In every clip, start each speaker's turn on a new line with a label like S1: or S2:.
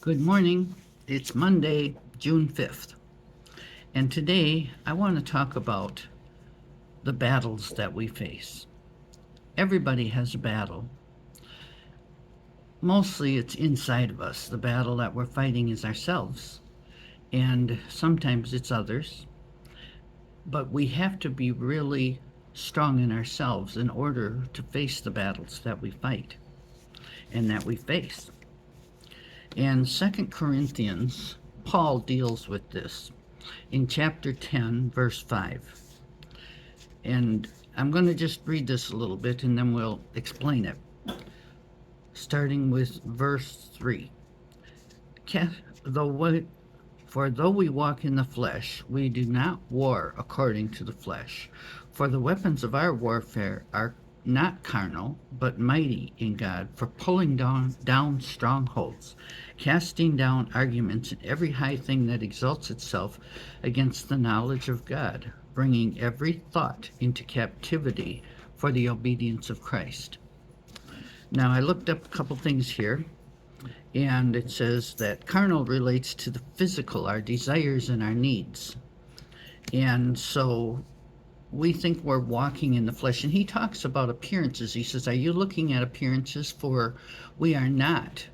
S1: Good morning. It's Monday, June 5th. And today I want to talk about the battles that we face. Everybody has a battle. Mostly it's inside of us. The battle that we're fighting is ourselves. And sometimes it's others. But we have to be really strong in ourselves in order to face the battles that we fight and that we face. And Second Corinthians, Paul deals with this in chapter 10, verse 5. And I'm going to just read this a little bit and then we'll explain it. Starting with verse 3. For though we walk in the flesh, we do not war according to the flesh. For the weapons of our warfare are not carnal, but mighty in God for pulling down strongholds, casting down arguments and every high thing that exalts itself against the knowledge of God, bringing every thought into captivity for the obedience of Christ. Now, I looked up a couple things here, and it says that carnal relates to the physical, our desires and our needs. And so we think we're walking in the flesh. And he talks about appearances. He says, are you looking at appearances? For we are not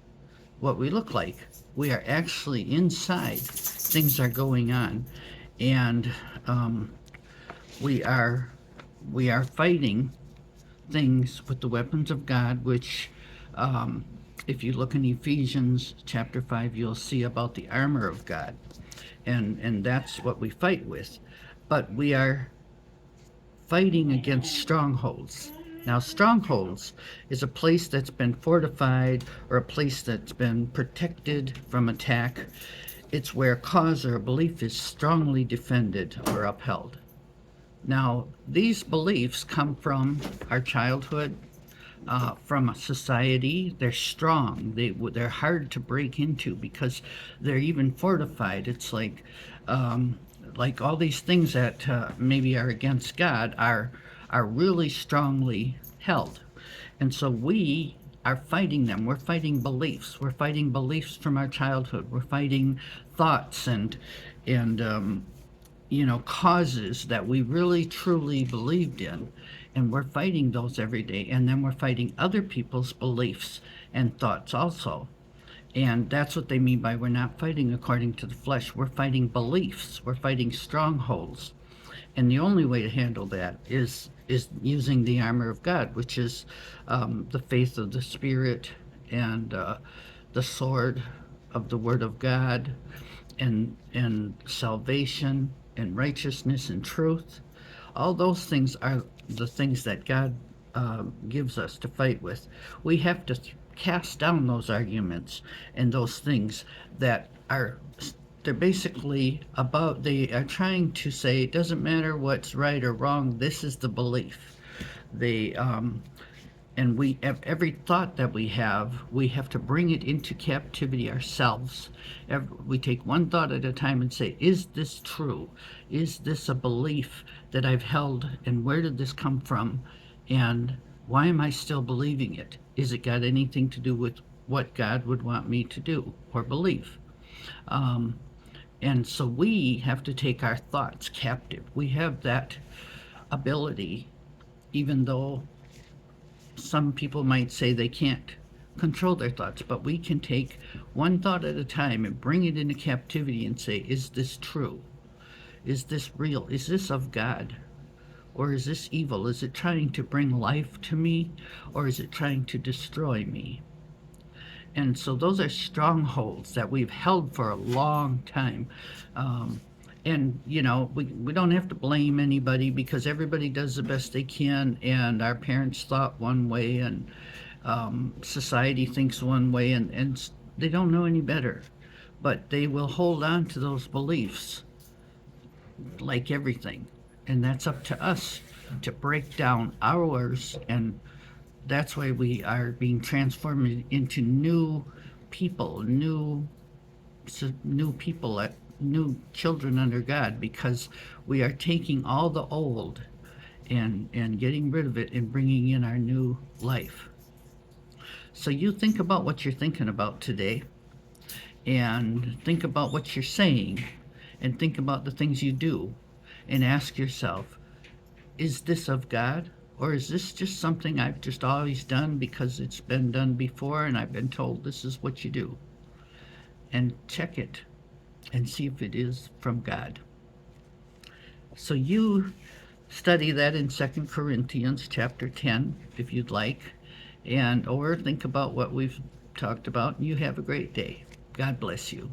S1: what we look like. We are actually inside. Things are going on. And we are fighting things with the weapons of God, which if you look in Ephesians chapter 5, you'll see about the armor of God. And that's what we fight with. But we are fighting against strongholds. Now, strongholds is a place that's been fortified or a place that's been protected from attack. It's where a cause or a belief is strongly defended or upheld. Now, these beliefs come from our childhood, from society. They're strong. They're hard to break into because they're even fortified. It's like all these things that maybe are against God are really strongly held, and so we are fighting them. We're fighting beliefs. We're fighting beliefs from our childhood. We're fighting thoughts and causes that we really truly believed in. And we're fighting those every day. And then we're fighting other people's beliefs and thoughts also. And that's what they mean by we're not fighting according to the flesh. We're fighting beliefs. We're fighting strongholds. And the only way to handle that is using the armor of God, which is the faith of the Spirit and the sword of the Word of God and salvation and righteousness and truth. All those things are the things that God gives us to fight with. We have to cast down those arguments and those things that are they're basically about they are trying to say it doesn't matter what's right or wrong, this is the belief. They and we every thought that we have to bring it into captivity ourselves. We take one thought at a time and say, is this true? Is this a belief that I've held, and where did this come from, and why am I still believing it? Is it got anything to do with what God would want me to do or believe? And so we have to take our thoughts captive. We have that ability, even though some people might say they can't control their thoughts, but we can take one thought at a time and bring it into captivity and say, is this true? Is this real? Is this of God? Or is this evil? Is it trying to bring life to me? Or is it trying to destroy me? And so those are strongholds that we've held for a long time. And we don't have to blame anybody because everybody does the best they can, and our parents thought one way, and society thinks one way, and they don't know any better. But they will hold on to those beliefs like everything. And that's up to us to break down ours, and that's why we are being transformed into new people, new people, new children under God, because we are taking all the old and getting rid of it and bringing in our new life. So you think about what you're thinking about today, and think about what you're saying and think about the things you do and ask yourself, is this of God? Or is this just something I've just always done because it's been done before and I've been told this is what you do? And check it and see if it is from God. So you study that in 2 Corinthians chapter 10 if you'd like, and or think about what we've talked about, and you have a great day. God bless you.